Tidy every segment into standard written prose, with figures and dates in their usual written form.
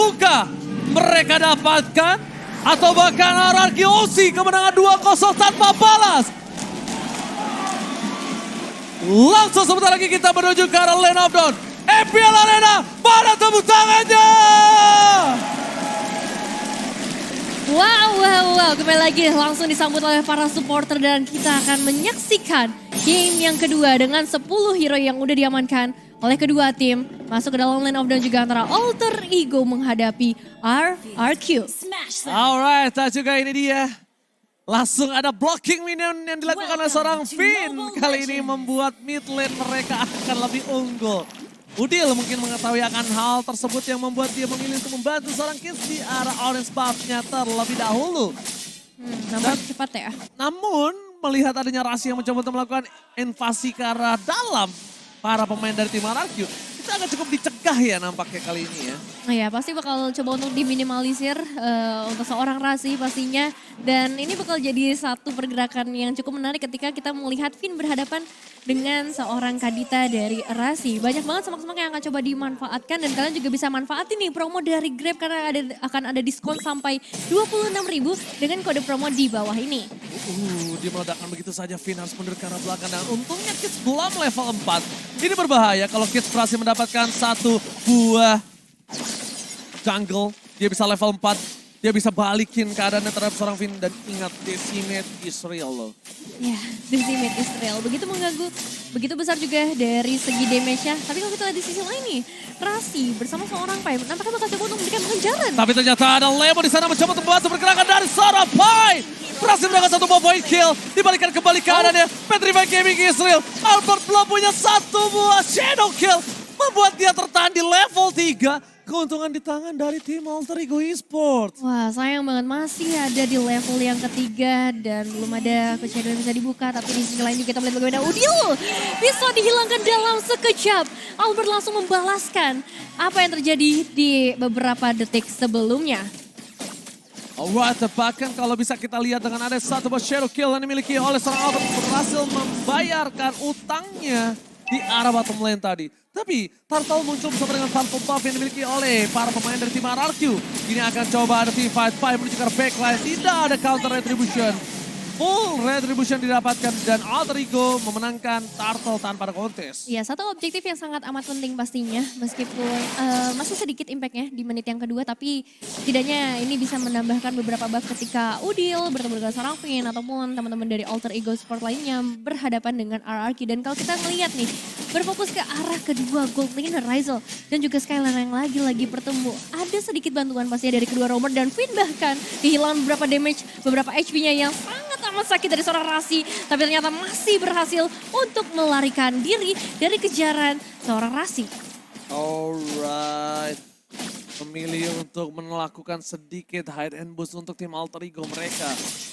Mampukah mereka dapatkan? Atau bahkan RRQ OC kemenangan 2-0 tanpa balas? Langsung sebentar lagi kita menuju ke arah Lane of Dawn. EPL Arena, mana tepuk tangannya? Wow. Kembali lagi langsung disambut oleh para supporter dan kita akan menyaksikan game yang kedua dengan 10 hero yang udah diamankan oleh kedua tim. Masuk ke dalam Lane of Dawn juga antara Alter Ego menghadapi RRQ. Alright, dan juga ini dia. Langsung ada blocking minion yang dilakukan oleh seorang Finn. Kali ini membuat mid lane mereka akan lebih unggul. Udil mungkin mengetahui akan hal tersebut yang membuat dia memilih untuk membantu seorang Kids di arah orange buff-nya terlebih dahulu. Namun cepat ya. Namun melihat adanya Rasi yang mencoba untuk melakukan invasi ke arah dalam para pemain dari tim RRQ, itu akan cukup dicegah ya nampaknya kali ini ya. Nah ya pasti bakal coba untuk diminimalisir untuk seorang Rasi pastinya. Dan ini bakal jadi satu pergerakan yang cukup menarik ketika kita melihat Finn berhadapan dengan seorang Kadita dari Rasi. Banyak banget semak-semak yang akan coba dimanfaatkan dan kalian juga bisa manfaatin nih promo dari Grab karena akan ada diskon sampai 26.000 dengan kode promo di bawah ini. Dia meledakkan begitu saja, Finn harus mundur ke arah belakang dan untungnya Kids belum level 4. Ini berbahaya kalau Kids berhasil mendapatkan satu buah jungle, dia bisa level 4. Dia bisa balikin keadaannya terhadap seorang Finn dan ingat Decimate is real loh. Ya, Decimate is real. Begitu mengganggu, begitu besar juga dari segi damage-nya. Tapi kalau kita lihat di sisi lain nih, Rasi bersama seorang Pai nampaknya bakal coba untuk memberikan pengejaran. Tapi ternyata ada Lemo di sana mencoba untuk membantu pergerakan dari seorang Pai. Berhasil mendapatkan satu buah point kill, dibalikan kembali keadaannya. Petrify Gaming is real. Albert belum punya satu buah shadow kill, membuat dia tertahan di level 3. Keuntungan di tangan dari tim Alter Ego Esports. Wah sayang banget masih ada di level yang ketiga dan belum ada shadow yang bisa dibuka. Tapi di sisi lain juga kita melihat bagaimana Udil bisa dihilangkan dalam sekejap. Albert langsung membalaskan apa yang terjadi di beberapa detik sebelumnya. Alright, bahkan kalau bisa kita lihat dengan ada satu buah shadow kill yang dimiliki oleh seorang Albert berhasil membayarkan utangnya di arah bottom lane tadi. Tapi Turtle muncul bersama dengan Purple Buff yang dimiliki oleh para pemain dari tim RRQ. Ini akan coba ada team fight, Pai menuju ke backline, tidak ada counter retribution. Full retribution didapatkan dan Alter Ego memenangkan Turtle tanpa ada kontes. Ya, satu objektif yang sangat amat penting pastinya. Meskipun masih sedikit impactnya di menit yang kedua, tapi setidaknya ini bisa menambahkan beberapa buff ketika Udil bertemu dengan seorang Finn ataupun teman-teman dari Alter Ego Sport lainnya berhadapan dengan RRQ. Dan kalau kita melihat nih, berfokus ke arah kedua gold laner Ryzel dan juga Skyline yang lagi-lagi bertemu. Ada sedikit bantuan pastinya dari kedua roamer dan Finn bahkan kehilangan beberapa damage, beberapa HP-nya yang sangat amat sakit dari seorang Rasi. Tapi ternyata masih berhasil untuk melarikan diri dari kejaran seorang Rasi. Alright. Memilih untuk melakukan sedikit hide and boost untuk tim Alter Ego mereka.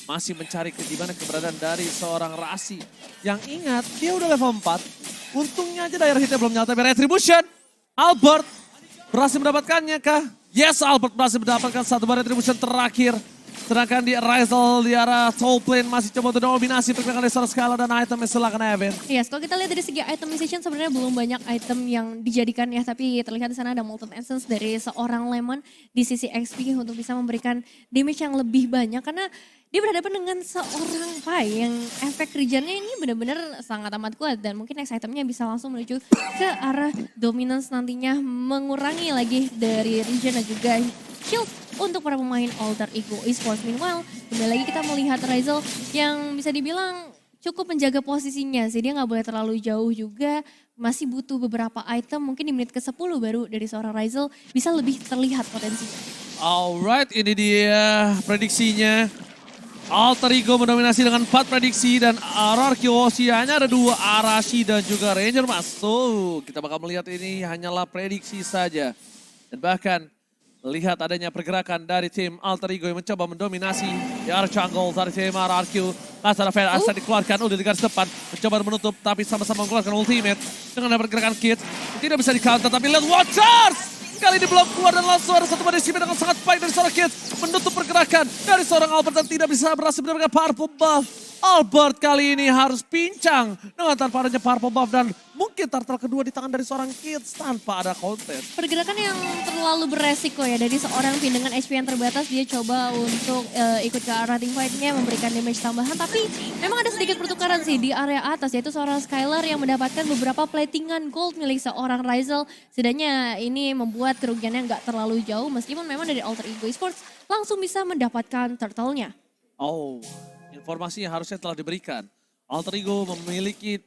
Masih mencari gimana keberadaan dari seorang Rasi. Yang ingat, dia udah level 4. Untungnya aja daerah hitnya belum nyata. Retribution, Albert berhasil mendapatkannya kah? Yes, Albert berhasil mendapatkan satu retribution terakhir. Sedangkan di Ryzel di arah soul plane masih coba untuk dominasi pergerakan dari seorang Skylar dan itemnya silakan Evan. Yes, kalau kita lihat dari segi itemization sebenarnya belum banyak item yang dijadikan ya. Tapi terlihat di sana ada Molten Essence dari seorang Lemon di sisi XP untuk bisa memberikan damage yang lebih banyak. Karena dia berhadapan dengan seorang Pai yang efek regennya ini benar-benar sangat amat kuat. Dan mungkin next itemnya bisa langsung menuju ke arah dominance nantinya. Mengurangi lagi dari regen dan juga shield untuk para pemain Alter Ego Esports. Meanwhile, kembali lagi kita melihat Ryzel yang bisa dibilang cukup menjaga posisinya sih. Dia nggak boleh terlalu jauh juga. Masih butuh beberapa item. Mungkin di menit ke-10 baru dari seorang Ryzel bisa lebih terlihat potensinya. Alright, ini dia prediksinya. Alter Ego mendominasi dengan 4 prediksi dan RRQ hanya ada 2 Arashi dan juga Ranger masuk. Kita bakal melihat ini hanyalah prediksi saja. Dan bahkan lihat adanya pergerakan dari tim Alter Ego yang mencoba mendominasi di arah jungle dari tim RRQ. Asal Fair asal dikeluarkan udah di garis depan. Mencoba menutup tapi sama-sama mengeluarkan ultimate. Dengan ada pergerakan Kids. Tidak bisa di counter tapi lihat Watchers. Kali ini belum keluar dan langsung ada satu badai dengan sangat baik dari seorang Kids. Menutup pergerakan dari seorang Albert dan tidak bisa berhasil mendapatkan purple buff. Albert kali ini harus pincang dengan tanpa adanya purple buff dan mungkin turtle kedua di tangan dari seorang Kids tanpa ada kontes. Pergerakan yang terlalu beresiko ya dari seorang Pin dengan HP yang terbatas, dia coba untuk ikut ke arah teamfight-nya memberikan damage tambahan, tapi memang ada sedikit pertukaran sih di area atas, yaitu seorang Skylar yang mendapatkan beberapa platingan gold milik seorang Ryzel. Setidaknya ini membuat kerugiannya nggak terlalu jauh meskipun memang dari Alter Ego Esports langsung bisa mendapatkan turtle-nya. Oh, informasinya harusnya telah diberikan. Alter Ego memiliki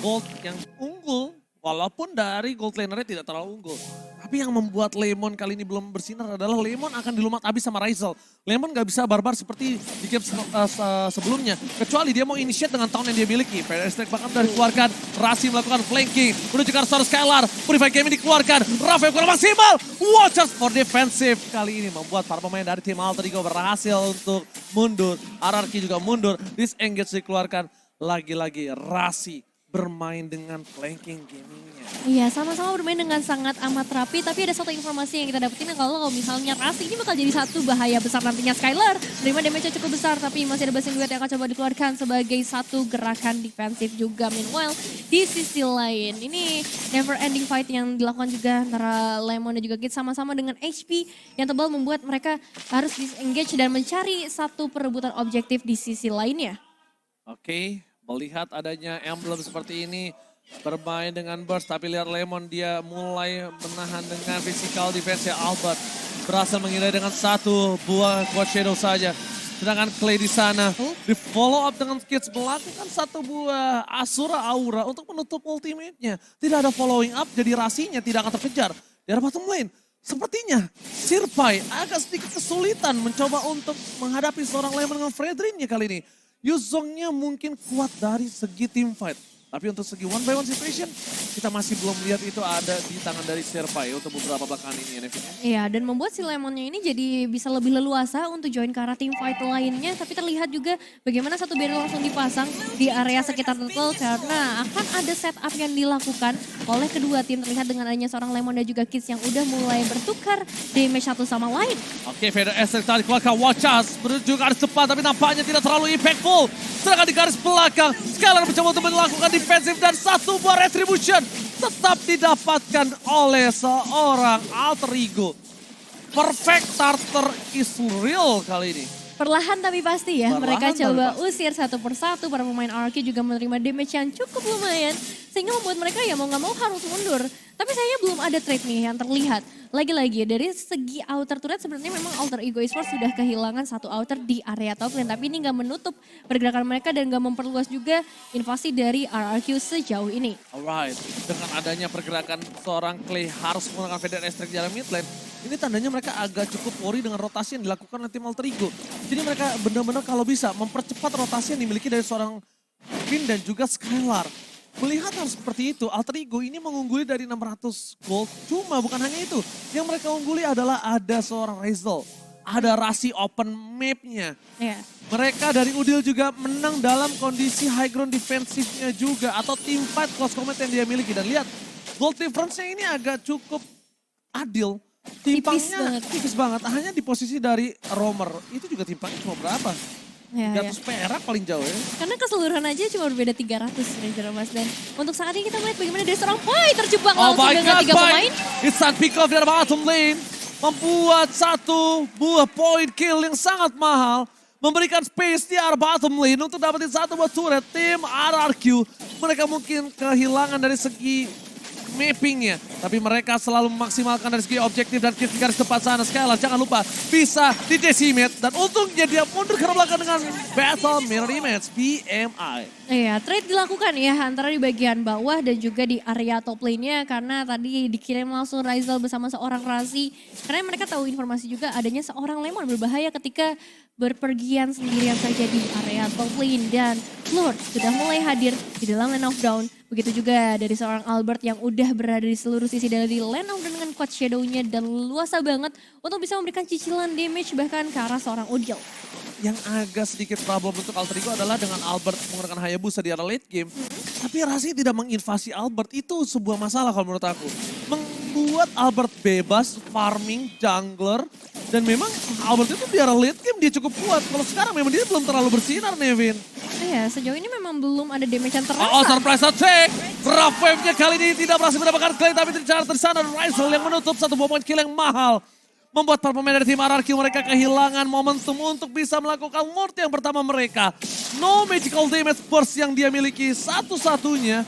gold yang unggul, walaupun dari gold lanernya tidak terlalu unggul. Tapi yang membuat Lemon kali ini belum bersinar adalah Lemon akan dilumat habis sama Ryzel. Lemon gak bisa barbar seperti di game sebelumnya. Kecuali dia mau initiate dengan tahun yang dia miliki. Strike bahkan sudah dikeluarkan, Rasi melakukan flanking. Menuju ke arah seorang Skylar, Purify Game dikeluarkan. Rafael kurang maksimal, Watchers for defensive. Kali ini membuat para pemain dari tim Alter Ego berhasil untuk mundur. RRQ juga mundur, disengage dikeluarkan. Lagi-lagi Rasi bermain dengan flanking gamingnya. Iya, sama-sama bermain dengan sangat amat rapi, tapi ada satu informasi yang kita dapetin kalau misalnya Rasi ini bakal jadi satu bahaya besar nantinya. Skylar terima damage cukup besar, tapi masih ada Blessing Duet yang akan coba dikeluarkan sebagai satu gerakan defensif juga. Meanwhile, di sisi lain, ini never ending fight yang dilakukan juga antara Lemon dan juga Kids sama-sama dengan HP yang tebal membuat mereka harus disengage dan mencari satu perebutan objektif di sisi lainnya. Oke. Melihat adanya emblem seperti ini, bermain dengan burst, tapi lihat Lemon dia mulai menahan dengan physical defense ya. Albert berhasil menghindari dengan satu buah quad shadow saja. Sedangkan Clay di sana di follow up dengan Kids melakukan satu buah Asura Aura untuk menutup ultimate-nya. Tidak ada following up, jadi Rasinya tidak akan terkejar. Di arah bottom lane, sepertinya Sirpai agak sedikit kesulitan mencoba untuk menghadapi seorang Lemon dengan Fredrin-nya kali ini. Yuzongnya mungkin kuat dari segi team fight. Tapi untuk segi one by one situation, kita masih belum lihat itu ada di tangan dari Sirpai untuk beberapa belakangan ini. Iya, dan membuat si Lemonnya ini jadi bisa lebih leluasa untuk join ke arah team fight lainnya. Tapi terlihat juga bagaimana satu barrier langsung dipasang di area sekitar turtle karena akan ada setup yang dilakukan oleh kedua tim. Terlihat dengan adanya seorang Lemon dan juga Kids yang udah mulai bertukar damage satu sama lain. Oke, Vader Esther tadi keluarkan Watchers menuju garis depan tapi nampaknya tidak terlalu impactful. Sedangkan di garis belakang, Skylar mencoba untuk melakukan defensif dan satu buah retribution tetap didapatkan oleh seorang Alter Ego. Perfect starter is real kali ini. Perlahan tapi pasti ya, mereka coba pasti. usir satu persatu. Para pemain RRQ juga menerima damage yang cukup lumayan. Sehingga membuat mereka ya mau gak mau harus mundur. Tapi sayangnya belum ada trade nih yang terlihat. Lagi-lagi dari segi outer turret sebenarnya memang Alter Ego Esports sudah kehilangan satu outer di area top lane. Tapi ini gak menutup pergerakan mereka dan gak memperluas juga invasi dari RRQ sejauh ini. Alright, dengan adanya pergerakan seorang Clay harus menggunakan Vader Esther di dalam mid lane. Ini tandanya mereka agak cukup worry dengan rotasi yang dilakukan oleh tim Alter Ego. Jadi mereka benar-benar kalau bisa mempercepat rotasi yang dimiliki dari seorang Finn dan juga Skylar. Melihat harus seperti itu, Alter Ego ini mengungguli dari 600 gold. Cuma bukan hanya itu, yang mereka ungguli adalah ada seorang Ryzel. Ada Rasi open map-nya. Ya. Mereka dari Udil juga menang dalam kondisi high ground defensifnya juga. Atau team fight close combat yang dia miliki. Dan lihat, gold difference-nya ini agak cukup adil. Timpangnya tipis banget. Hanya di posisi dari Romer. Itu juga timpangnya cuma berapa? Ya, 300 perak paling jauh ya. Karena keseluruhan aja cuma berbeda 300 Ranger Mas. Dan untuk saat ini kita melihat bagaimana dari seorang Poi terjebak langsung dengan 3 pemain. It's that pick off dari bottom lane. Membuat satu buah point kill yang sangat mahal. Memberikan space di arah bottom lane untuk dapetin satu buah turret. Tim RRQ. Mereka mungkin kehilangan dari segi mappingnya. Tapi mereka selalu memaksimalkan dari segi objektif dan kill di garis depan sana. Skylar jangan lupa bisa di decimate. Dan untungnya dia mundur ke belakang dengan battle mirror image BMI. Iya, trade dilakukan ya antara di bagian bawah dan juga di area top lane-nya. Karena tadi dikirim langsung Ryzel bersama seorang Rasi. Karena mereka tahu informasi juga adanya seorang Lemon berbahaya ketika berpergian sendirian saja di area top lane. Dan Lord sudah mulai hadir di dalam lane of down. Begitu juga dari seorang Albert yang udah berada di seluruh sisi dari lane of down dengan quad shadow-nya dan luasa banget untuk bisa memberikan cicilan damage bahkan ke arah seorang Udil. Yang agak sedikit problem untuk Alter Ego adalah dengan Albert menggunakan Hayabusa di arah late game. Tapi Rasi tidak menginvasi Albert, itu sebuah masalah kalau menurut aku. Membuat Albert bebas farming jungler Dan memang Albert itu biar late game dia cukup kuat. Kalau sekarang memang dia belum terlalu bersinar, Nevin. Iya, sejauh ini memang belum ada damage yang terasa. Oh, surprise attack. Rough wave-nya kali ini tidak berhasil mendapatkan clay, tapi tercatat di sana Rizal yang menutup satu poin kill yang mahal. Membuat para pemain dari tim RRQ mereka kehilangan momentum untuk bisa melakukan Lord yang pertama mereka. No magical damage burst yang dia miliki satu-satunya.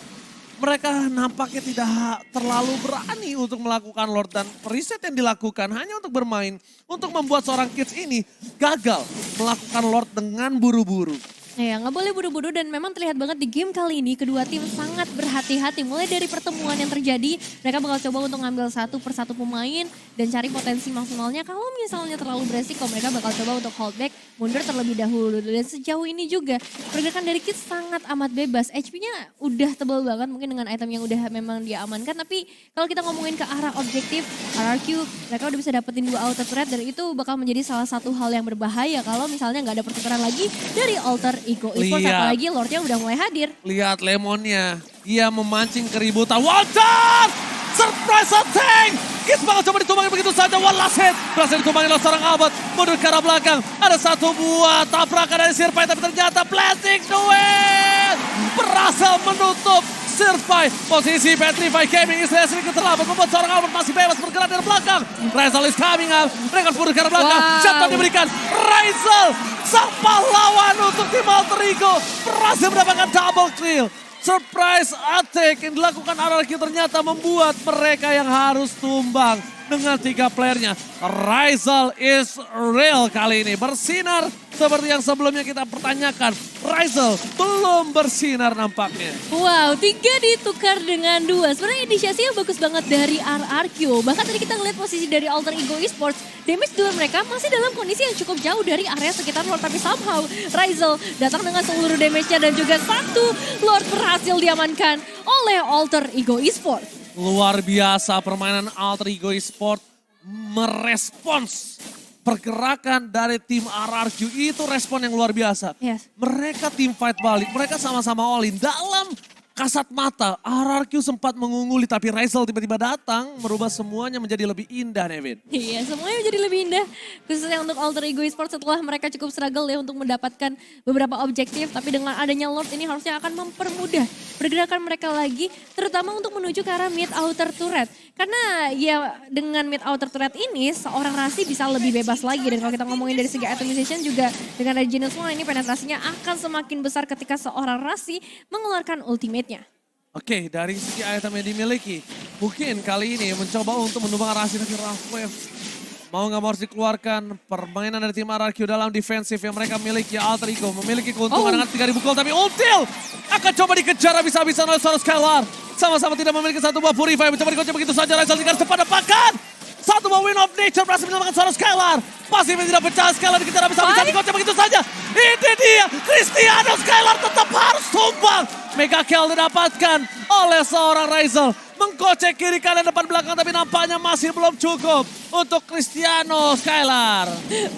Mereka nampaknya tidak terlalu berani untuk melakukan Lord dan reset yang dilakukan hanya untuk bermain. Untuk membuat seorang Kids ini gagal melakukan Lord dengan buru-buru. Ya, nggak boleh buru-buru dan memang terlihat banget di game kali ini kedua tim sangat berhati-hati. Mulai dari pertemuan yang terjadi, mereka bakal coba untuk ngambil satu persatu pemain dan cari potensi maksimalnya. Kalau misalnya terlalu beresiko, mereka bakal coba untuk hold back, mundur terlebih dahulu. Dan sejauh ini juga pergerakan dari Kids sangat amat bebas. HP-nya udah tebal banget mungkin dengan item yang udah memang dia amankan. Tapi kalau kita ngomongin ke arah objektif, RRQ mereka udah bisa dapetin 2 auto turret dan itu bakal menjadi salah satu hal yang berbahaya kalau misalnya nggak ada pertukaran lagi dari Alter Ego Esports, apalagi Lordnya udah mulai hadir. Lihat Lemonnya, dia memancing keributan. Walter! Surprise attack! Kids bakal coba ditumbangin begitu saja. One last hit. Berhasil ditumbangin oleh seorang Albert. Mundur ke arah belakang. Ada satu buah tabrakan dari Sirpai, tapi ternyata Blessing Duel berhasil menutup Sirpai. Posisi Petrify Gaming Israel sedikit terlambat membuat seorang Albert masih bebas bergerak dari belakang. Rizal is coming up. Mereka harus mundur ke arah belakang. Shutdown diberikan. Rizal, sang pahlawan untuk tim Alter Ego, berhasil mendapatkan double kill. Surprise attack yang dilakukan RRQ ternyata membuat mereka yang harus tumbang dengan 3 playernya. Rizal is real kali ini, bersinar seperti yang sebelumnya kita pertanyakan. Rizal belum bersinar nampaknya. Wow, 3 ditukar dengan 2. Sebenarnya inisiasinya bagus banget dari RRQ. Bahkan tadi kita ngeliat posisi dari Alter Ego Esports, damage duel mereka masih dalam kondisi yang cukup jauh dari area sekitar Lord. Tapi somehow Rizal datang dengan seluruh damage-nya dan juga satu Lord berhasil diamankan oleh Alter Ego Esports. Luar biasa permainan Alter Ego Esports merespons pergerakan dari tim RRQ, itu respon yang luar biasa. Yes. Mereka tim fight balik, mereka sama-sama all in. Dalam kasat mata, RRQ sempat mengungguli tapi Rizal tiba-tiba datang merubah semuanya menjadi lebih indah, Nevin. Iya, semuanya menjadi lebih indah. Khususnya untuk Alter Ego Esports setelah mereka cukup struggle ya untuk mendapatkan beberapa objektif. Tapi dengan adanya Lord ini harusnya akan mempermudah pergerakan mereka lagi. Terutama untuk menuju ke arah mid outer turret. Karena ya dengan mid outer turret ini seorang Rasi bisa lebih bebas lagi. Dan kalau kita ngomongin dari segi itemization juga dengan ada Genius One ini penetrasinya akan semakin besar ketika seorang Rasi mengeluarkan ultimate-nya. Oke, dari segi item yang dimiliki, mungkin kali ini mencoba untuk menumbang Rasi dari Rough Wave. Mau nggak mau harus dikeluarkan permainan dari tim RRQ dalam defensif yang mereka miliki. Alter Ego memiliki keuntungan dengan 3.000 gold, tapi Ultil akan coba dikejar habis-habisan oleh seorang Skylar. Sama-sama tidak memiliki satu buah Purify, mencoba dikocok begitu saja. Rizal dikasih cepat depakan. Satu buah Win of Nature berhasil menyelamatkan seorang Skylar. Pasif yang tidak pecah, Skylar dikejar habis-habisan, dikocok begitu saja. Ini dia, Cristiano Skylar tetap harus tumbang. Mega kill didapatkan oleh seorang Rizal. Mengkocek kiri kanan depan belakang tapi nampaknya masih belum cukup untuk Cristiano Skylar.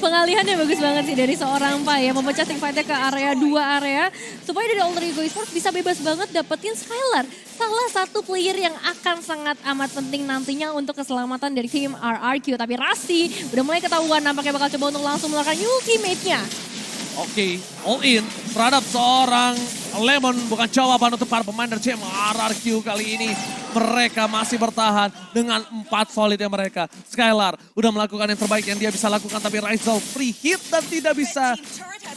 Pengalihannya bagus banget sih dari seorang Pai ya, memecah team fight-nya ke area 2 area. Supaya dari Alter Ego Esports bisa bebas banget dapetin Skylar. Salah satu player yang akan sangat amat penting nantinya untuk keselamatan dari tim RRQ. Tapi Rasi udah mulai ketahuan nampaknya bakal coba untuk langsung melakukan ultimate-nya. Oke, all in terhadap seorang Lemon bukan jawaban untuk para pemain dari tim RRQ kali ini. Mereka masih bertahan dengan 4 solidnya mereka. Skylar udah melakukan yang terbaik yang dia bisa lakukan tapi Rizal free hit dan tidak bisa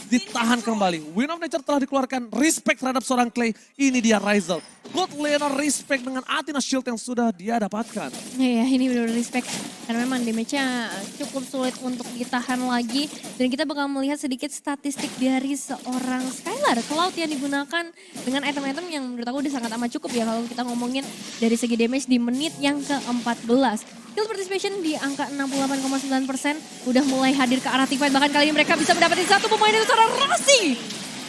ditahan kembali. Win of Nature telah dikeluarkan, respect terhadap seorang Clay. Ini dia Rizal. God Laner respect dengan Athena Shield yang sudah dia dapatkan. Iya, ini benar-benar respect. Karena memang damage-nya cukup sulit untuk ditahan lagi. Dan kita bakal melihat sedikit statistik dari seorang Skylar. Cloud yang digunakan dengan item-item yang menurut aku udah sangat amat cukup ya. Kalau kita ngomongin dari segi damage di menit yang ke-14. Kill participation di angka 68,9%. Udah mulai hadir ke arah teamfight. Bahkan kali ini mereka bisa mendapatkan satu pemain dari seorang Rasi.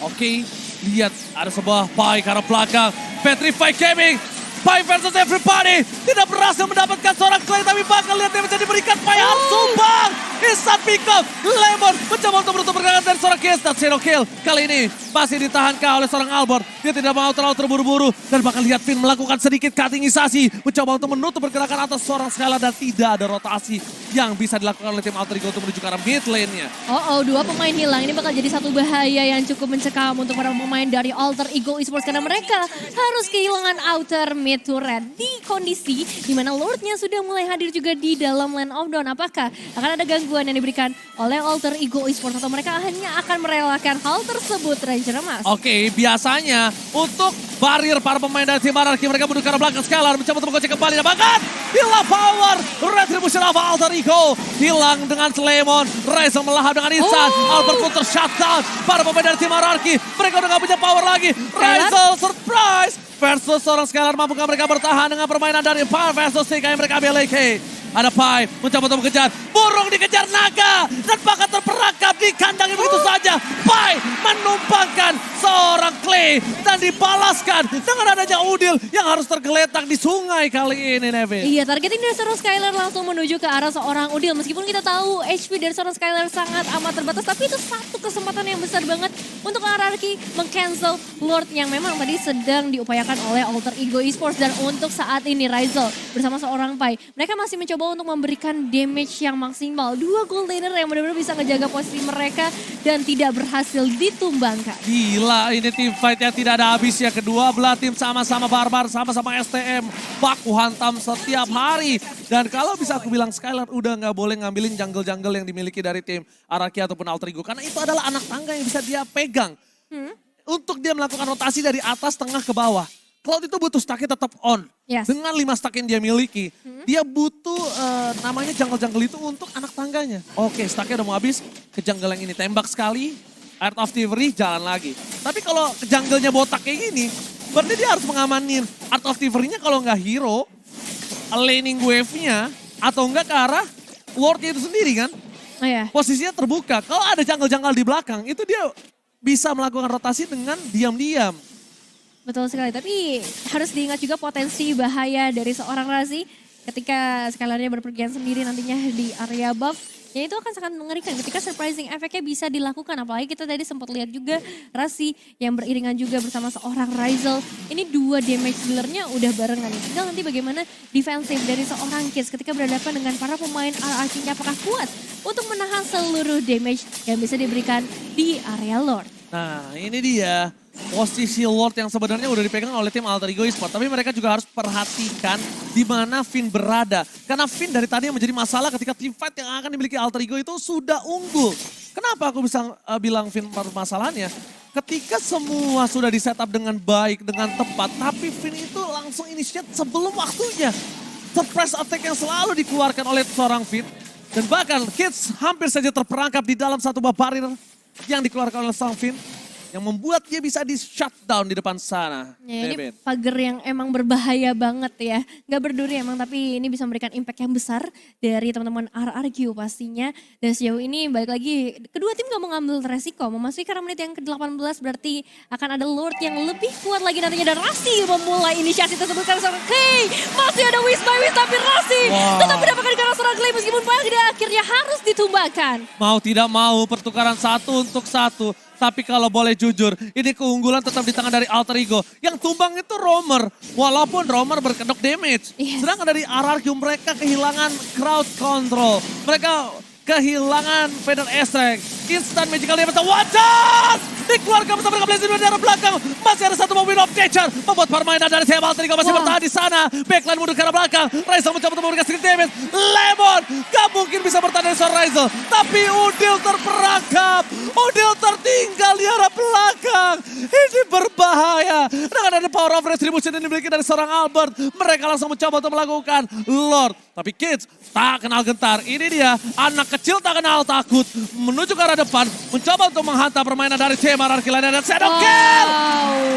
Oke, lihat ada sebuah Pai ke arah belakang. Petrify Gaming, Pai versus everybody. Tidak berhasil mendapatkan seorang Clay tapi bakal lihat yang bisa diberikan Pai harus tumbang. Instant pick up. Lemon mencoba untuk menutup pergerakan dari seorang Kids. Dan zero kill. Kali ini masih ditahankah oleh seorang Albert. Dia tidak mau terlalu terburu-buru. Dan bahkan lihat Finn melakukan sedikit cuttingisasi. Mencoba untuk menutup pergerakan atas seorang Skylar. Dan tidak ada rotasi yang bisa dilakukan oleh tim Alter Ego untuk menuju ke arah mid lane-nya. Dua pemain hilang. Ini bakal jadi satu bahaya yang cukup mencekam untuk para pemain dari Alter Ego Esports. Karena mereka harus kehilangan outer mid turret. Di kondisi dimana Lordnya sudah mulai hadir juga di dalam lane of dawn. Apakah akan ada gangguan yang diberikan oleh Alter Ego Esports? Atau mereka hanya akan merelakan hal tersebut, Ranger Mas? Oke, biasanya untuk barir para pemain dari tim Ararki, mereka menuju ke arah belakang. Skylar mencoba untuk menggocek kembali. Dan bahkan hilang power. Retribution of Alter Ego hilang dengan Lemon. Reza melahap dengan instant. Albert pun tershutdown. Para pemain dari tim Ararki, mereka udah gak punya power lagi. Reza surprise versus seorang Skylar. Mampukah mereka bertahan dengan permainan dari Pai versus TK yang mereka miliki? Ada Pai mencoba untuk mengejar. Burung dikejar naga. Dan bahkan terperangkap di kandang begitu saja. Pai menumpangkan seorang Clay. Dan dibalaskan dengan adanya Udil yang harus tergeletak di sungai kali ini, Nevin. Iya, targeting dari seorang Skylar langsung menuju ke arah seorang Udil. Meskipun kita tahu HP dari seorang Skylar sangat amat terbatas. Tapi itu satu kesempatan yang besar banget untuk Ararki meng-cancel Lord yang memang tadi sedang diupayakan oleh Alter Ego Esports. Dan untuk saat ini Rizal bersama seorang Pai, mereka masih mencoba untuk memberikan damage yang maksimal. Dua gold laner yang benar-benar bisa ngejaga posisi mereka dan tidak berhasil ditumbangkan. Gila, ini tim fight yang tidak ada habisnya. Kedua belah tim sama-sama barbar, sama-sama STM. Baku hantam setiap hari. Dan kalau bisa aku bilang Skylar udah nggak boleh ngambilin jungle-jungle yang dimiliki dari tim Araki ataupun Alter Ego. Karena itu adalah anak tangga yang bisa dia pegang. Untuk dia melakukan rotasi dari atas tengah ke bawah. Cloud itu butuh stacknya tetap on. Yes. Dengan 5 stack yang dia miliki, dia butuh namanya jungle-jungle itu untuk anak tangganya. Oke, stacknya udah mau habis, ke jungle yang ini tembak sekali, Art of Thievery jalan lagi. Tapi kalau ke jungle-nya botak kayak gini, berarti dia harus mengamanin Art of Thievery-nya kalau nggak hero, laning wave-nya, atau enggak ke arah Lord-nya itu sendiri kan. Oh ya. Posisinya terbuka, kalau ada jungle-jungle di belakang, itu dia bisa melakukan rotasi dengan diam-diam. Betul sekali, tapi harus diingat juga potensi bahaya dari seorang Razi ketika Skylarnya berpergian sendiri nantinya di area buff. Ya itu akan sangat mengerikan ketika surprising efeknya bisa dilakukan. Apalagi kita tadi sempat lihat juga Razi yang beriringan juga bersama seorang Rizal. Ini dua damage dealernya udah barengan. Tinggal nanti bagaimana defensif dari seorang Kids ketika berhadapan dengan para pemain RRQ-nya apakah kuat untuk menahan seluruh damage yang bisa diberikan di area Lord. Nah ini dia posisi Lord yang sebenarnya udah dipegang oleh tim Alter Ego Esports. Tapi mereka juga harus perhatikan di mana Finn berada. Karena Finn dari tadi yang menjadi masalah ketika team fight yang akan dimiliki Alter Ego itu sudah unggul. Kenapa aku bisa bilang Finn permasalahannya? Ketika semua sudah di-setup dengan baik, dengan tepat. Tapi Finn itu langsung initiate sebelum waktunya. Surprise attack yang selalu dikeluarkan oleh seorang Finn. Dan bahkan Kids hampir saja terperangkap di dalam satu bab barir yang dikeluarkan oleh seorang Finn. Yang membuat dia bisa di shutdown di depan sana. Ya, ini pagar yang emang berbahaya banget ya. Gak berduri emang, tapi ini bisa memberikan impact yang besar dari teman-teman RRQ pastinya. Dan sejauh ini balik lagi, kedua tim gak mau ngambil resiko. Memasuki karena menit yang ke-18 berarti akan ada Lord yang lebih kuat lagi nantinya. Dan Rasi memulai inisiasi tersebut karena seorang Clay. Masih ada Wish by Wish tapi Rasi tetap mendapatkan karena seorang Clay meskipun pada akhirnya harus ditumbangkan. Mau tidak mau pertukaran 1 untuk 1. Tapi kalau boleh jujur, ini keunggulan tetap di tangan dari Alter Ego. Yang tumbang itu Roamer, walaupun Roamer berkedok damage. Yes. Sedangkan dari RRQ mereka kehilangan crowd control. Mereka kehilangan Feather Extract. Instant Magical Damage, wajah! Dikeluarkan bersama mereka Blazing dari arah belakang. Masih ada satu mobil of Nature. Membuat permainan dari tim Alter Ego masih bertahan di sana. Backline mundur ke arah belakang. Rizal mencoba untuk memberikan sedikit damage. Lemon gak mungkin bisa bertahan dari seorang Rizal. Tapi Udil terperangkap. Udil tertinggal di arah belakang. Ini berbahaya. Dengan ada power of retribution yang dimiliki dari seorang Albert. Mereka langsung mencoba untuk melakukan Lord. Tapi Kids tak kenal gentar. Ini dia anak kecil tak kenal takut. Menuju ke arah depan. Mencoba untuk menghantam permainan dari tim RRQ lainnya. Dan Shadow Kill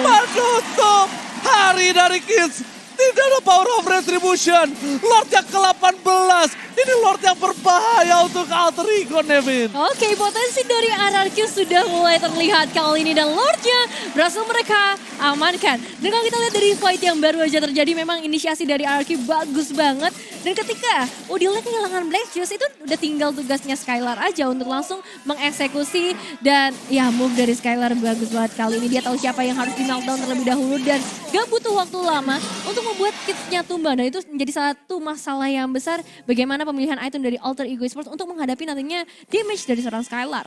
menutup hari dari Kids. Tidak ada power of retribution. Lord yang ke-18. Ini Lord yang berbahaya untuk Alter Ego, Nevin. Oke, potensi dari RRQ sudah mulai terlihat kali ini dan Lordnya berhasil mereka amankan. Dan kalau kita lihat dari fight yang baru aja terjadi, memang inisiasi dari RRQ bagus banget. Dan ketika Udilnya kehilangan Black Juice, itu udah tinggal tugasnya Skylar aja untuk langsung mengeksekusi. Dan ya move dari Skylar bagus banget kali ini. Dia tahu siapa yang harus di knockdown terlebih dahulu dan gak butuh waktu lama untuk membuat kidsnya tumbang. Dan itu menjadi satu masalah yang besar bagaimana pemilihan item dari Alter Ego Esports untuk menghadapi nantinya damage dari seorang Skylar.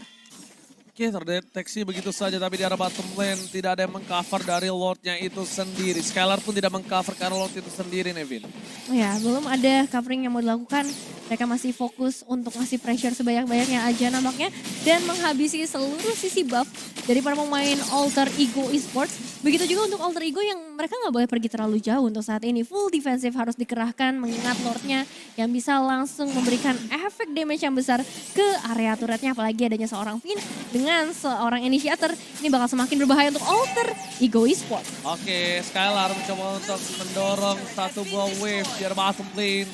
Oke, terdeteksi begitu saja, tapi di arah bottom lane tidak ada yang mengcover dari Lordnya itu sendiri. Skylar pun tidak mengcover karena Lord itu sendiri, Nevin. Ya, belum ada covering yang mau dilakukan. Mereka masih fokus untuk ngasih pressure sebanyak-banyaknya aja nampaknya. Dan menghabisi seluruh sisi buff dari para pemain Alter Ego Esports. Begitu juga untuk Alter Ego yang mereka nggak boleh pergi terlalu jauh untuk saat ini. Full defensive harus dikerahkan mengingat Lordnya yang bisa langsung memberikan efek damage yang besar ke area turretnya. Apalagi adanya seorang Finn dengan seorang initiator. Ini bakal semakin berbahaya untuk Alter Ego Esports. Oke, Skylar mencoba untuk mendorong satu buah wave di arah bottom lane.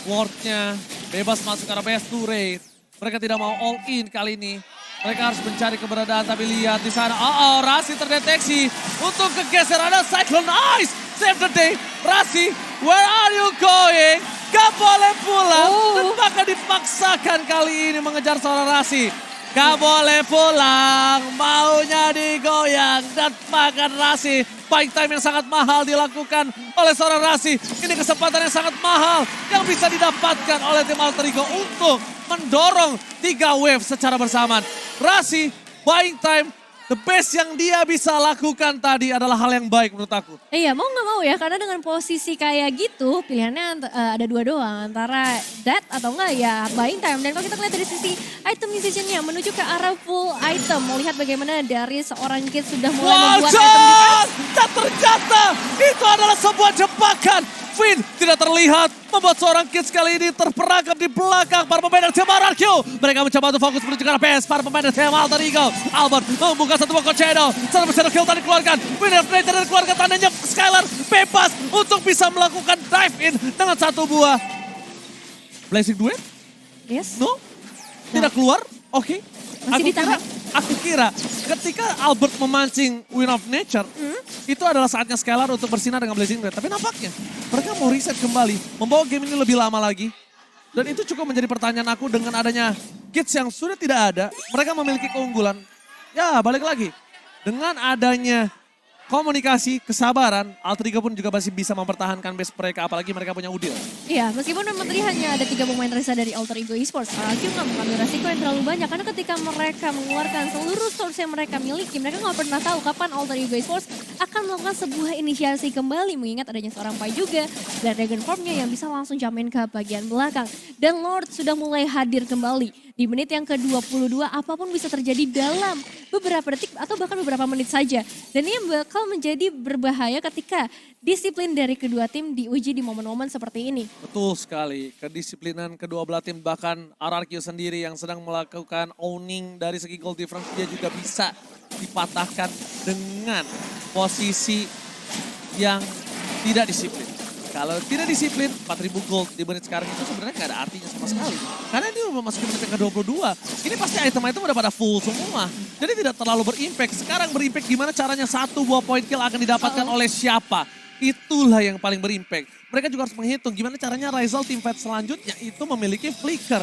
Lordnya bebas masuk ke arah best turret. Mereka tidak mau all in kali ini. Mereka harus mencari keberadaan, tapi lihat di sana. Rasi terdeteksi untuk kegeser. Ada Cyclone Ice, save the day. Rasi, where are you going? Gak boleh pulang. Dan bahkan dipaksakan kali ini mengejar seorang Rasi. Gak boleh pulang, maunya digoyang dan makan Rasi. Fight time yang sangat mahal dilakukan oleh seorang Rasi. Ini kesempatan yang sangat mahal yang bisa didapatkan oleh tim Alter Ego untuk mendorong 3 wave secara bersamaan. Rasi, buying time, the best yang dia bisa lakukan tadi adalah hal yang baik menurut aku. Iya, mau nggak mau ya, karena dengan posisi kayak gitu, pilihannya ada dua doang. Antara that atau enggak ya buying time. Dan kalau kita lihat dari sisi itemization-nya menuju ke arah full item. Mau lihat bagaimana dari seorang kid sudah mulai membuat item defense. Dan ternyata itu adalah sebuah jebakan. Finn tidak terlihat membuat seorang kids kali ini terperangkap di belakang para pemain dari tim RRQ. Mereka mencoba untuk fokus menuju ke arah PS. Para pemain dari tim Alter Ego. Albert membuka satu buah Cochedo. Satu besar kill tadi dikeluarkan. Winner of Nature dikeluarkan. Tandanya Skylar bebas untuk bisa melakukan dive in dengan satu buah Blazing Duet. Yes. No? Tidak keluar? Oke. Masih ditahan. Aku kira ketika Albert memancing Wind of Nature, itu adalah saatnya Skylar untuk bersinar dengan Blazing Red. Tapi nampaknya mereka mau reset kembali, membawa game ini lebih lama lagi. Dan itu cukup menjadi pertanyaan aku dengan adanya kids yang sudah tidak ada. Mereka memiliki keunggulan. Ya balik lagi, dengan adanya komunikasi, kesabaran, Alter Ego pun juga masih bisa mempertahankan base mereka, apalagi mereka punya Udil. Iya, meskipun memang tadi hanya ada 3 pemain resa dari Alter Ego Esports, RRQ nggak mengambil resiko yang terlalu banyak. Karena ketika mereka mengeluarkan seluruh source yang mereka miliki, mereka nggak pernah tahu kapan Alter Ego Esports akan melakukan sebuah inisiasi kembali. Mengingat adanya seorang Pai juga, dan Dragon Formnya yang bisa langsung jamin ke bagian belakang. Dan Lord sudah mulai hadir kembali. Di menit yang ke-22, apapun bisa terjadi dalam beberapa detik atau bahkan beberapa menit saja. Dan ini bakal menjadi berbahaya ketika disiplin dari kedua tim diuji di momen-momen seperti ini. Betul sekali, kedisiplinan kedua belah tim, bahkan RRQ sendiri yang sedang melakukan owning dari segi goal difference, dia juga bisa dipatahkan dengan posisi yang tidak disiplin. Kalau tidak disiplin, 4.000 gold di menit sekarang itu sebenarnya nggak ada artinya sama sekali. Karena ini udah memasuki menit yang ke-22. Ini pasti item-item udah pada full semua. Jadi tidak terlalu berimpact. Sekarang berimpact gimana caranya satu buah point kill akan didapatkan oleh siapa. Itulah yang paling berimpact. Mereka juga harus menghitung gimana caranya Rizal team fight selanjutnya itu memiliki flicker.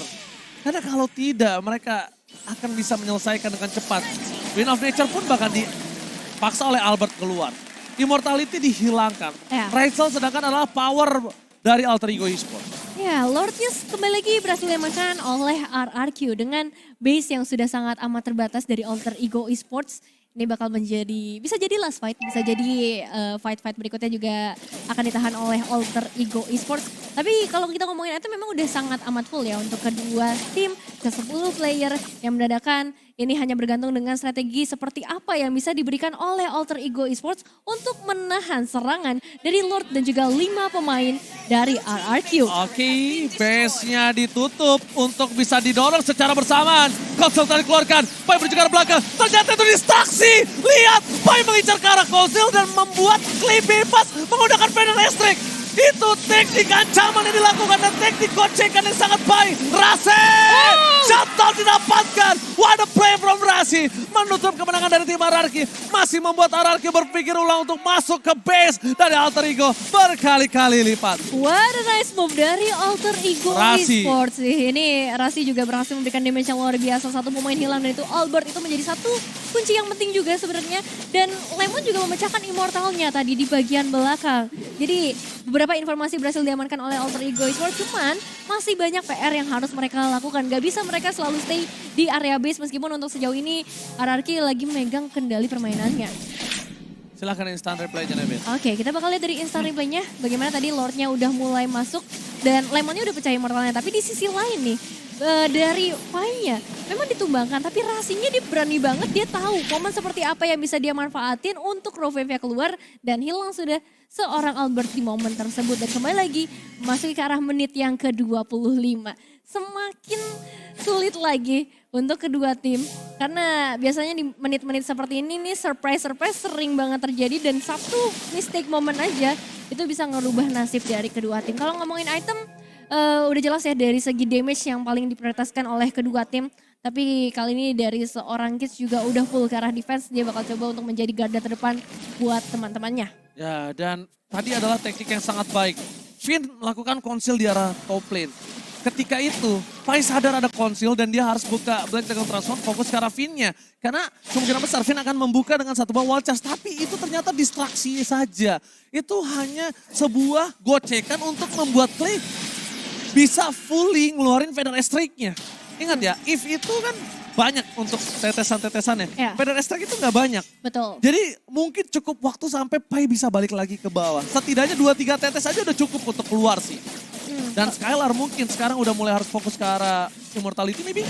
Karena kalau tidak, mereka akan bisa menyelesaikan dengan cepat. Wind of Nature pun bahkan dipaksa oleh Albert keluar. Immortality dihilangkan. Ya. Rizal sedangkan adalah power dari Alter Ego Esports. Ya, Lordnya kembali lagi berhasil diamankan oleh RRQ dengan base yang sudah sangat amat terbatas dari Alter Ego Esports. Ini bakal menjadi, bisa jadi last fight, bisa jadi fight-fight berikutnya juga akan ditahan oleh Alter Ego Esports. Tapi kalau kita ngomongin itu memang udah sangat amat full ya untuk kedua tim, ke 10 player yang mendadakan. Ini hanya bergantung dengan strategi seperti apa yang bisa diberikan oleh Alter Ego Esports untuk menahan serangan dari Lord dan juga 5 pemain dari RRQ. Oke, base-nya ditutup untuk bisa didorong secara bersamaan. Konsel tadi keluarkan, Pai berjaga ke belakang, ternyata itu distraksi. Lihat, Pai mengincar ke arah Konsel dan membuat Clay bebas menggunakan panel listrik. Itu teknik ancaman yang dilakukan dan teknik gocekan yang sangat baik. Rasi! Shutdown didapatkan. What a play from Rasi. Menutup kemenangan dari tim Ararki. Masih membuat Ararki berpikir ulang untuk masuk ke base dari Alter Ego berkali-kali lipat. What a nice move dari Alter Ego Rasi. Esports. Ini Rasi juga berhasil memberikan damage yang luar biasa. Satu pemain hilang dan itu Albert itu menjadi satu kunci yang penting juga sebenarnya. Dan Lemon juga memecahkan immortalnya tadi di bagian belakang. Jadi beberapa informasi berhasil diamankan oleh Alter Ego Esports. Cuman masih banyak PR yang harus mereka lakukan. Gak bisa mereka selalu stay di area base meskipun untuk sejauh ini Ararki lagi megang kendali permainannya. Silahkan instant replay-nya, Nebit. Oke, kita bakal lihat dari instant replay-nya bagaimana tadi Lord-nya udah mulai masuk dan Lemonnya udah pecah immortalnya. Tapi di sisi lain nih, dari Fai-nya memang ditumbangkan tapi Rasinya dia berani banget, dia tahu momen seperti apa yang bisa dia manfaatin untuk raw wave-nya keluar dan hilang sudah seorang Albert di momen tersebut. Dan kembali lagi masuk ke arah menit yang ke-25. Semakin sulit lagi untuk kedua tim. Karena biasanya di menit-menit seperti ini nih surprise-surprise sering banget terjadi. Dan satu mistake moment aja itu bisa ngerubah nasib dari kedua tim. Kalau ngomongin item udah jelas ya dari segi damage yang paling diprioritaskan oleh kedua tim. Tapi kali ini dari seorang Kids juga udah full ke arah defense. Dia bakal coba untuk menjadi garda terdepan buat teman-temannya. Ya, dan tadi adalah teknik yang sangat baik. Finn melakukan konsil di arah top lane. Ketika itu, Fai sadar ada konsil dan dia harus buka Black Dragon Transform, fokus ke arah Finn-nya. Karena kemungkinan besar Finn akan membuka dengan satu buah wall charge. Tapi itu ternyata distraksi saja. Itu hanya sebuah gocekan untuk membuat Clay bisa fully ngeluarin Feather Strike-nya. Ingat ya, if itu kan banyak untuk tetesan-tetesannya. Ya. Feather Strike itu nggak banyak. Betul. Jadi mungkin cukup waktu sampai Pai bisa balik lagi ke bawah. Setidaknya 2-3 tetes aja udah cukup untuk keluar sih. Dan Skylar mungkin sekarang udah mulai harus fokus ke arah Immortality maybe.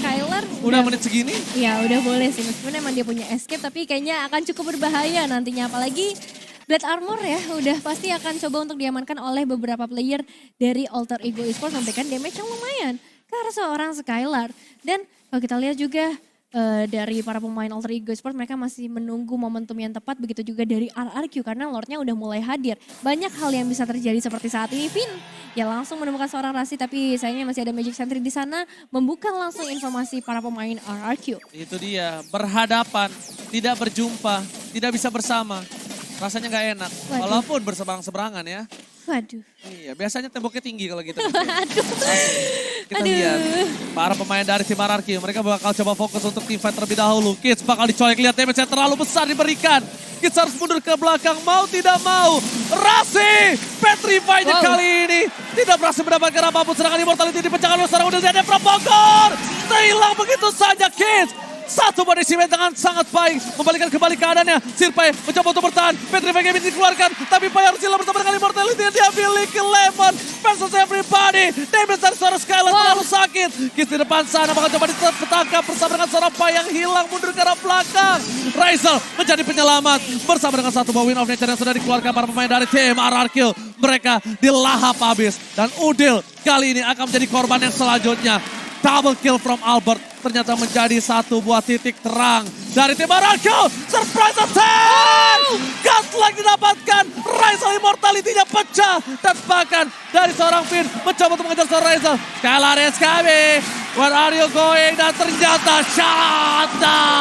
Skylar Udah menit segini. Ya udah boleh sih, meskipun emang dia punya escape tapi kayaknya akan cukup berbahaya nantinya. Apalagi Blade Armor ya udah pasti akan coba untuk diamankan oleh beberapa player dari Alter Ego Esports memberikan damage yang lumayan ke arah seorang Skylar. Dan kalau kita lihat juga dari para pemain Alter Ego Esports mereka masih menunggu momentum yang tepat, begitu juga dari RRQ karena Lordnya udah mulai hadir. Banyak hal yang bisa terjadi seperti saat ini. Finn ya langsung menemukan seorang Rasi tapi sayangnya masih ada Magic Sentry di sana membuka langsung informasi para pemain RRQ. Itu dia, berhadapan, tidak berjumpa, tidak bisa bersama. Rasanya nggak enak, Waduh. walaupun berseberang-seberangan ya. Waduh. Iya, biasanya temboknya tinggi kalau gitu. Aduh. Kita Aduh. lihat para pemain dari tim Ararki, mereka bakal coba fokus untuk team fight terlebih dahulu. Kids bakal dicoyek, lihat damage yang terlalu besar diberikan. Kids harus mundur ke belakang, mau tidak mau. Rasi, petrify-nya kali ini tidak berhasil mendapatkan apapun. Serangan Immortality dipecahkan oleh seorang udah ada Propogor. Hilang begitu saja Kids. Satu body cement dengan sangat baik. Membalikan kembali keadaannya. Sirpai mencoba untuk bertahan. Petrify game dikeluarkan. Tapi Pai harus hilang bersama dengan Immortality yang diambil ke Lemon. Versus everybody. Damage dari seorang Skylar terlalu sakit. Kiss di depan sana bakal coba ditangkap bersama dengan seorang Pai yang hilang mundur ke arah belakang. Raisel menjadi penyelamat. Bersama dengan satu buah Win of Nature yang sudah dikeluarkan para pemain dari tim RRQ. Mereka dilahap habis. Dan Udil kali ini akan menjadi korban yang selanjutnya. Double kill from Albert ternyata menjadi satu buah titik terang dari tim RRQ. Surprise attack! Godlike didapatkan. Raisel Immortality-nya pecah. Dan bahkan dari seorang Finn mencoba untuk mengejar seorang Raisel. Skylar is coming. Where are you going? Dan ternyata shutdown.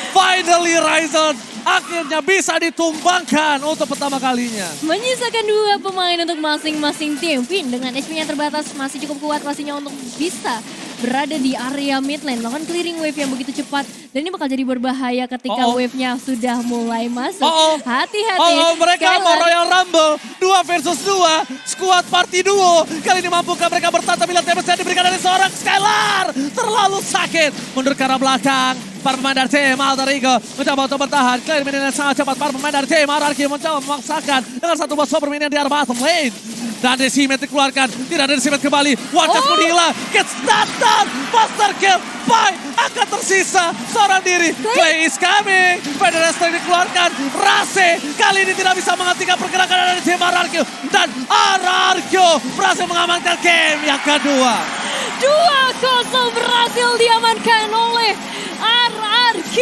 Finally Raisel akhirnya bisa ditumbangkan untuk pertama kalinya. Menyisakan dua pemain untuk masing-masing tim. Finn dengan HP-nya terbatas masih cukup kuat pastinya untuk bisa berada di area mid lane. Melakukan clearing wave yang begitu cepat. Dan ini bakal jadi berbahaya ketika wave-nya sudah mulai masuk. Hati-hati. Mereka mau Royal Rumble 2 versus 2. Squad party duo. Kali ini mampukah mereka bertahan bila damage yang diberikan dari seorang Skylar. Terlalu sakit. Mundur ke arah belakang. Para pemain dari tim Alter Ego mencoba untuk bertahan. Clear minion yang sangat cepat. Para pemain dari tim RRQ mencoba memaksakan dengan satu buah super minion di arah bottom lane. Dan Decimet dikeluarkan. Tidak ada Decimet kembali. One Chance pun hilang. Gets datang. Master kill. Pai akan tersisa seorang diri. Clay is coming. Feather Strike dikeluarkan. Rase kali ini tidak bisa menghentikan pergerakan dari tim RRQ. Dan RRQ berhasil mengamankan game yang kedua. 2-0 berhasil diamankan oleh RRQ.